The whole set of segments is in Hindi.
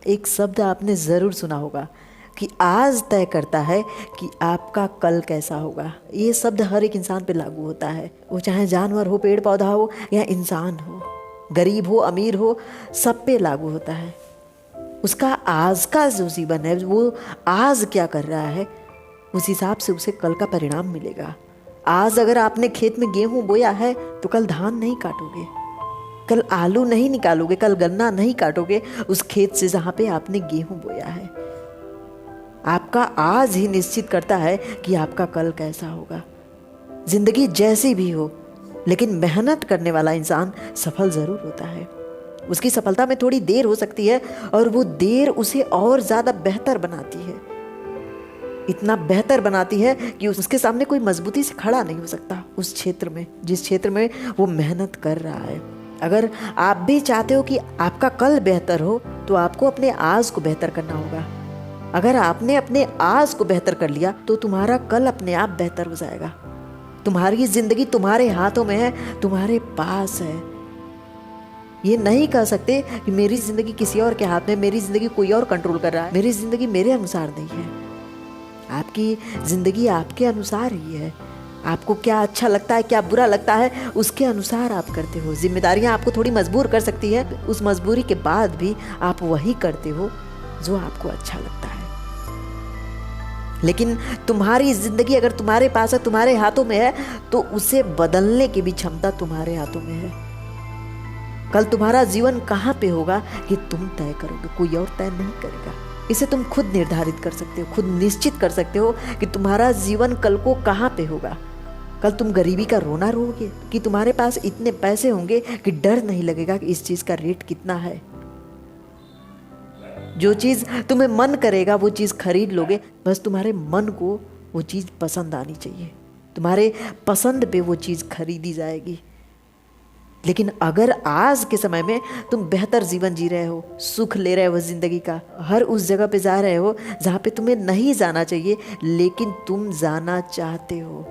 एक शब्द आपने ज़रूर सुना होगा कि आज तय करता है कि आपका कल कैसा होगा। ये शब्द हर एक इंसान पे लागू होता है, वो चाहे जानवर हो, पेड़ पौधा हो या इंसान हो, गरीब हो, अमीर हो, सब पे लागू होता है। उसका आज का जो जीवन है, वो आज क्या कर रहा है, उस हिसाब से उसे कल का परिणाम मिलेगा। आज अगर आपने खेत में गेहूं बोया है तो कल धान नहीं काटोगे, कल आलू नहीं निकालोगे, कल गन्ना नहीं काटोगे उस खेत से जहां पे आपने गेहूं बोया है। आपका आज ही निश्चित करता है कि आपका कल कैसा होगा। जिंदगी जैसी भी हो, लेकिन मेहनत करने वाला इंसान सफल जरूर होता है। उसकी सफलता में थोड़ी देर हो सकती है और वो देर उसे और ज्यादा बेहतर बनाती है। इतना बेहतर बनाती है कि उसके सामने कोई मजबूती से खड़ा नहीं हो सकता उस क्षेत्र में, जिस क्षेत्र में वो मेहनत कर रहा है। अगर आप भी चाहते हो कि आपका कल बेहतर हो तो आपको अपने आज को बेहतर करना होगा। अगर आपने अपने आज को बेहतर कर लिया तो तुम्हारा कल अपने आप बेहतर हो जाएगा। तुम्हारी जिंदगी तुम्हारे हाथों में है, तुम्हारे पास है। ये नहीं कह सकते कि मेरी जिंदगी किसी और के हाथ में, मेरी जिंदगी कोई और कंट्रोल कर रहा है। मेरी जिंदगी मेरे अनुसार नहीं है। आपकी जिंदगी आपके अनुसार ही है। आपको क्या अच्छा लगता है, क्या बुरा लगता है, उसके अनुसार आप करते हो। जिम्मेदारियां आपको थोड़ी मजबूर कर सकती है, उस मजबूरी के बाद भी आप वही करते हो जो आपको अच्छा लगता है। लेकिन तुम्हारी जिंदगी अगर तुम्हारे पास है, तुम्हारे हाथों में है, तो उसे बदलने की भी क्षमता तुम्हारे हाथों में है। कल तुम्हारा जीवन कहाँ पे होगा कि तुम तय करोगे, कोई और तय नहीं करेगा। इसे तुम खुद निर्धारित कर सकते हो, खुद निश्चित कर सकते हो कि तुम्हारा जीवन कल को कहाँ पे होगा। कल तुम गरीबी का रोना रोगे कि तुम्हारे पास इतने पैसे होंगे कि डर नहीं लगेगा कि इस चीज का रेट कितना है। जो चीज तुम्हें मन करेगा वो चीज खरीद लोगे, बस तुम्हारे मन को वो चीज पसंद आनी चाहिए। तुम्हारे पसंद पे वो चीज खरीदी जाएगी। लेकिन अगर आज के समय में तुम बेहतर जीवन जी रहे हो, सुख ले रहे हो जिंदगी का, हर उस जगह पे जा रहे हो जहाँ पे तुम्हें नहीं जाना चाहिए लेकिन तुम जाना चाहते हो,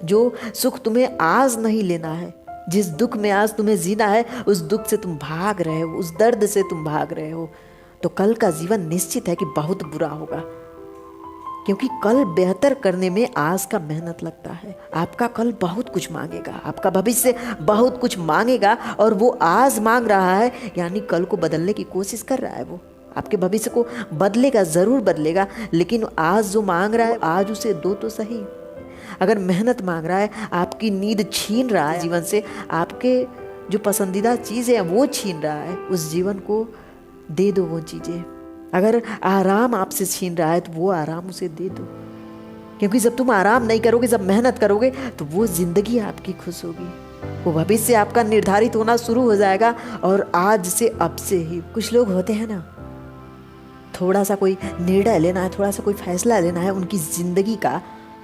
जो सुख तुम्हें आज नहीं लेना है, जिस दुख में आज तुम्हें जीना है, उस दुख से तुम भाग रहे हो, उस दर्द से तुम भाग रहे हो, तो कल का जीवन निश्चित है कि बहुत बुरा होगा। क्योंकि कल बेहतर करने में आज का मेहनत लगता है। आपका कल बहुत कुछ मांगेगा, आपका भविष्य बहुत कुछ मांगेगा, और वो आज मांग रहा है यानी कल को बदलने की कोशिश कर रहा है। वो आपके भविष्य को बदलेगा, जरूर बदलेगा, लेकिन आज जो मांग रहा है आज उसे दो तो सही। अगर मेहनत मांग रहा है, आपकी नींद छीन रहा है जीवन से, आपके जो पसंदीदा चीजें हैं वो छीन रहा है, उस जीवन को दे दो वो चीजें। अगर आराम आपसे छीन रहा है तो वो आराम उसे दे दो, क्योंकि जब तुम आराम नहीं करोगे, जब मेहनत करोगे, तो वो जिंदगी आपकी खुश होगी, वो भविष्य आपका निर्धारित होना शुरू हो जाएगा। और आज से, अब से ही। कुछ लोग होते हैं ना, थोड़ा सा कोई निर्णय लेना है, थोड़ा सा कोई फैसला लेना है उनकी जिंदगी का,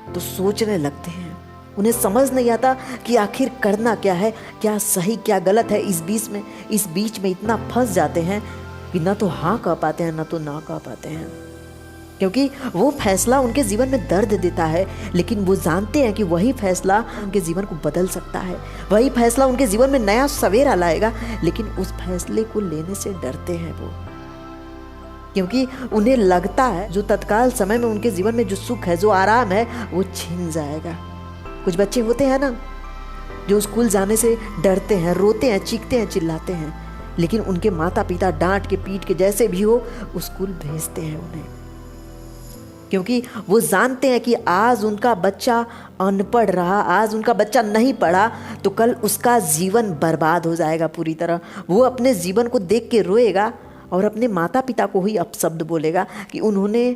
तो सोचने लगते हैं। उन्हें समझ नहीं आता कि आखिर करना क्या है, क्या सही क्या गलत है। इस बीच में इतना फंस जाते हैं कि ना तो हाँ कह पाते हैं, ना तो ना कह पाते हैं, क्योंकि वो फैसला उनके जीवन में दर्द देता है, लेकिन वो जानते हैं कि वही फैसला उनके जीवन को बदल सकता है, वही फैसला उनके जीवन में नया सवेरा लाएगा, लेकिन उस फैसले को लेने से डरते हैं वो, क्योंकि उन्हें लगता है जो तत्काल समय में उनके जीवन में जो सुख है, जो आराम है, वो छीन जाएगा। कुछ बच्चे होते हैं ना जो स्कूल जाने से डरते हैं, रोते हैं, चीखते हैं, चिल्लाते हैं, लेकिन उनके माता पिता डांट के पीट के जैसे भी हो स्कूल भेजते हैं उन्हें, क्योंकि वो जानते हैं कि आज उनका बच्चा अनपढ़ रहा, आज उनका बच्चा नहीं पढ़ा तो कल उसका जीवन बर्बाद हो जाएगा पूरी तरह। वो अपने जीवन को देख के रोएगा और अपने माता पिता को ही अपशब्द बोलेगा कि उन्होंने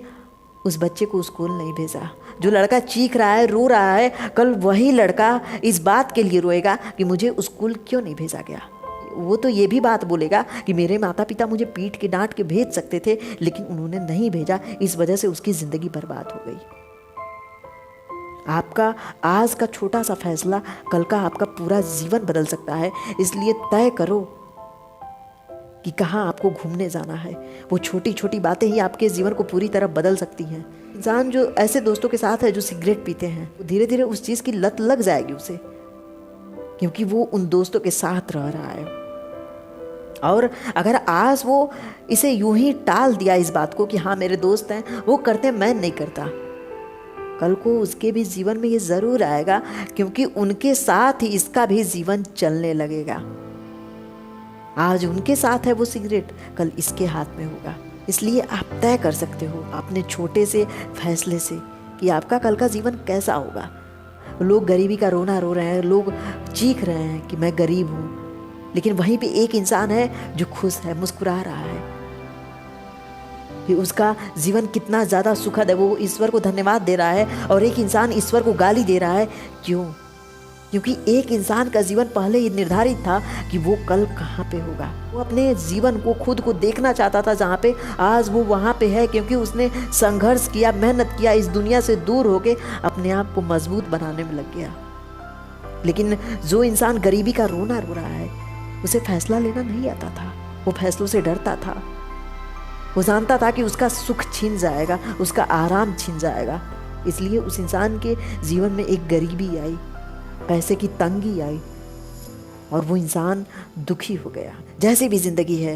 उस बच्चे को स्कूल नहीं भेजा। जो लड़का चीख रहा है, रो रहा है, कल वही लड़का इस बात के लिए रोएगा कि मुझे स्कूल क्यों नहीं भेजा गया। वो तो ये भी बात बोलेगा कि मेरे माता पिता मुझे पीट के डांट के भेज सकते थे, लेकिन उन्होंने नहीं भेजा, इस वजह से उसकी जिंदगी बर्बाद हो गई। आपका आज का छोटा सा फैसला कल का आपका पूरा जीवन बदल सकता है। इसलिए तय करो कि कहाँ आपको घूमने जाना है। वो छोटी छोटी बातें ही आपके जीवन को पूरी तरह बदल सकती हैं। इंसान जो ऐसे दोस्तों के साथ है जो सिगरेट पीते हैं, धीरे धीरे उस चीज़ की लत लग जाएगी उसे, क्योंकि वो उन दोस्तों के साथ रह रहा है। और अगर आज वो इसे यूं ही टाल दिया इस बात को कि हाँ मेरे दोस्त हैं वो करते हैं मैं नहीं करता, कल को उसके भी जीवन में ये ज़रूर आएगा, क्योंकि उनके साथ ही इसका भी जीवन चलने लगेगा। आज उनके साथ है वो सिगरेट, कल इसके हाथ में होगा। इसलिए आप तय कर सकते हो अपने छोटे से फैसले से कि आपका कल का जीवन कैसा होगा। लोग गरीबी का रोना रो रहे हैं, लोग चीख रहे हैं कि मैं गरीब हूँ, लेकिन वहीं पे एक इंसान है जो खुश है, मुस्कुरा रहा है कि उसका जीवन कितना ज़्यादा सुखद है, वो ईश्वर को धन्यवाद दे रहा है। और एक इंसान ईश्वर को गाली दे रहा है। क्यों? क्योंकि एक इंसान का जीवन पहले ही निर्धारित था कि वो कल कहाँ पे होगा। वो अपने जीवन को, खुद को देखना चाहता था जहाँ पे आज वो वहाँ पे है, क्योंकि उसने संघर्ष किया, मेहनत किया, इस दुनिया से दूर होके अपने आप को मजबूत बनाने में लग गया। लेकिन जो इंसान गरीबी का रोना रो रहा है, उसे फैसला लेना नहीं आता था, वो फैसलों से डरता था। वो जानता था कि उसका सुख छीन जाएगा, उसका आराम छीन जाएगा। इसलिए उस इंसान के जीवन में एक गरीबी आई, पैसे की तंगी आई और वो इंसान दुखी हो गया। जैसी भी जिंदगी है,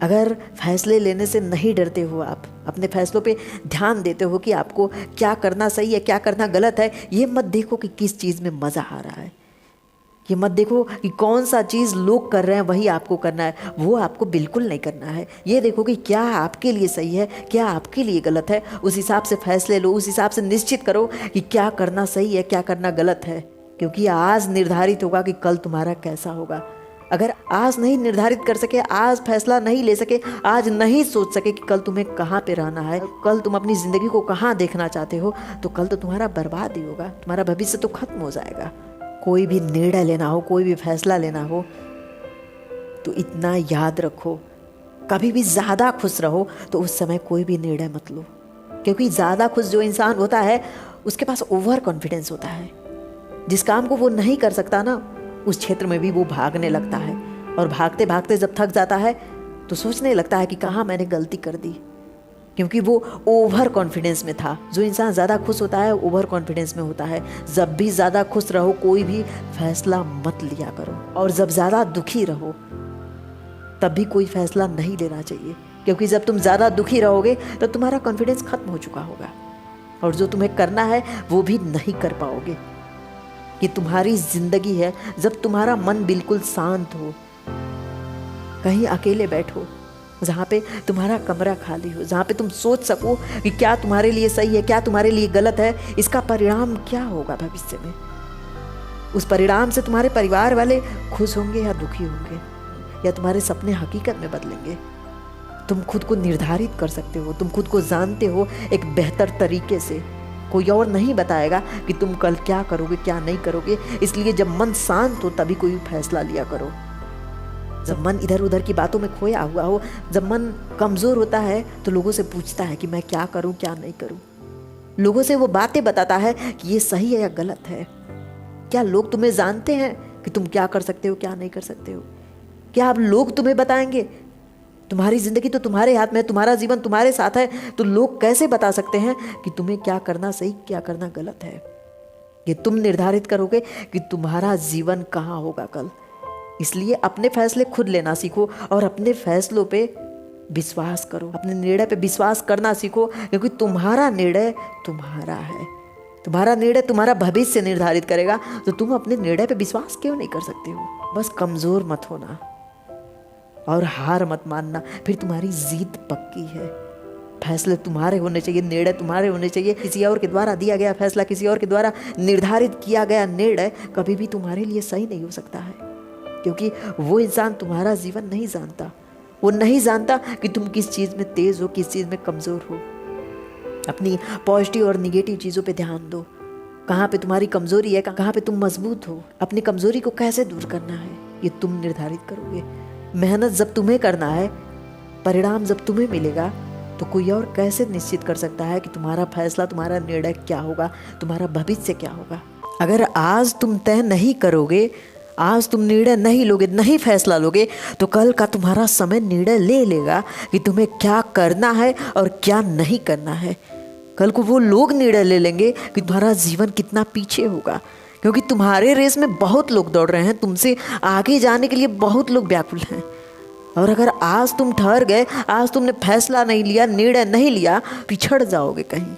अगर फैसले लेने से नहीं डरते हो, आप अपने फैसलों पे ध्यान देते हो कि आपको क्या करना सही है, क्या करना गलत है, ये मत देखो कि किस चीज़ में मज़ा आ रहा है, ये मत देखो कि कौन सा चीज़ लोग कर रहे हैं वही आपको करना है, वो आपको बिल्कुल नहीं करना है। ये देखो कि क्या आपके लिए सही है, क्या आपके लिए गलत है, उस हिसाब से फैसले लो, उस हिसाब से निश्चित करो कि क्या करना सही है, क्या करना गलत है। क्योंकि आज निर्धारित होगा कि कल तुम्हारा कैसा होगा। अगर आज नहीं निर्धारित कर सके, आज फैसला नहीं ले सके, आज नहीं सोच सके कि कल तुम्हें कहाँ पे रहना है, कल तुम अपनी ज़िंदगी को कहाँ देखना चाहते हो, तो कल तो तुम्हारा बर्बाद ही होगा, तुम्हारा भविष्य तो खत्म हो जाएगा। कोई भी निर्णय लेना हो, कोई भी फैसला लेना हो, तो इतना याद रखो, कभी भी ज़्यादा खुश रहो तो उस समय कोई भी निर्णय मत लो। क्योंकि ज़्यादा खुश जो इंसान होता है उसके पास ओवर कॉन्फिडेंस होता है। जिस काम को वो नहीं कर सकता ना, उस क्षेत्र में भी वो भागने लगता है, और भागते भागते जब थक जाता है तो सोचने लगता है कि कहाँ मैंने गलती कर दी, क्योंकि वो ओवर कॉन्फिडेंस में था। जो इंसान ज़्यादा खुश होता है ओवर कॉन्फिडेंस में होता है। जब भी ज़्यादा खुश रहो कोई भी फैसला मत लिया करो, और जब ज़्यादा दुखी रहो तब भी कोई फैसला नहीं लेना चाहिए, क्योंकि जब तुम ज़्यादा दुखी रहोगे तो तुम्हारा कॉन्फिडेंस खत्म हो चुका होगा, और जो तुम्हें करना है वो भी नहीं कर पाओगे। ये तुम्हारी जिंदगी है जब तुम्हारा मन बिल्कुल शांत हो, कहीं अकेले बैठो, जहाँ पे तुम्हारा कमरा खाली हो, जहाँ पे तुम सोच सको कि क्या तुम्हारे लिए सही है, क्या तुम्हारे लिए गलत है, इसका परिणाम क्या होगा भविष्य में। उस परिणाम से तुम्हारे परिवार वाले खुश होंगे या दुखी होंगे, या तुम्हारे सपने हकीकत में बदलेंगे। तुम खुद को निर्धारित कर सकते हो, तुम खुद को जानते हो एक बेहतर तरीके से। कोई और नहीं बताएगा कि तुम कल क्या करोगे क्या नहीं करोगे। इसलिए जब मन शांत हो तभी कोई फैसला लिया करो। जब मन इधर उधर की बातों में खोया हुआ हो, जब मन कमज़ोर होता है तो लोगों से पूछता है कि मैं क्या करूं क्या नहीं करूं। लोगों से वो बातें बताता है कि ये सही है या गलत है। क्या लोग तुम्हें जानते हैं कि तुम क्या कर सकते हो क्या नहीं कर सकते हो? क्या अब लोग तुम्हें बताएंगे? तुम्हारी ज़िंदगी तो तुम्हारे हाथ में है, तुम्हारा जीवन तुम्हारे साथ है, तो लोग कैसे बता सकते हैं कि तुम्हें क्या करना सही क्या करना गलत है? ये तुम निर्धारित करोगे कि तुम्हारा जीवन कहाँ होगा कल। इसलिए अपने फैसले खुद लेना सीखो, और अपने फैसलों पे विश्वास करो, अपने निर्णय पे विश्वास करना सीखो, क्योंकि तुम्हारा निर्णय तुम्हारा है। तुम्हारा निर्णय तुम्हारा भविष्य निर्धारित करेगा। तो तुम अपने निर्णय पे विश्वास क्यों नहीं कर सकते हो? बस कमज़ोर मत होना और हार मत मानना, फिर तुम्हारी जीत पक्की है। फैसले तुम्हारे होने चाहिए, निर्णय तुम्हारे होने चाहिए। किसी और के द्वारा दिया गया फैसला, किसी और के द्वारा निर्धारित किया गया निर्णय कभी भी तुम्हारे लिए सही नहीं हो सकता है, क्योंकि वो इंसान तुम्हारा जीवन नहीं जानता। वो नहीं जानता कि तुम किस चीज़ में तेज़ हो, किस चीज़ में कमज़ोर हो। अपनी पॉजिटिव और निगेटिव चीज़ों पे ध्यान दो। कहाँ पे तुम्हारी कमज़ोरी है, कहाँ पे तुम मजबूत हो। अपनी कमज़ोरी को कैसे दूर करना है ये तुम निर्धारित करोगे। मेहनत जब तुम्हें करना है, परिणाम जब तुम्हें मिलेगा, तो कोई और कैसे निश्चित कर सकता है कि तुम्हारा फैसला, तुम्हारा निर्णय क्या होगा, तुम्हारा भविष्य क्या होगा। अगर आज तुम तय नहीं करोगे, आज तुम निर्णय नहीं लोगे, नहीं फैसला लोगे, तो कल का तुम्हारा समय निर्णय ले लेगा कि तुम्हें क्या करना है और क्या नहीं करना है। कल को वो लोग निर्णय ले लेंगे कि तुम्हारा जीवन कितना पीछे होगा, क्योंकि तुम्हारे रेस में बहुत लोग दौड़ रहे हैं, तुमसे आगे जाने के लिए बहुत लोग व्याकुल हैं। और अगर आज तुम ठहर गए, आज तुमने फैसला नहीं लिया, निर्णय नहीं लिया, पिछड़ जाओगे कहीं।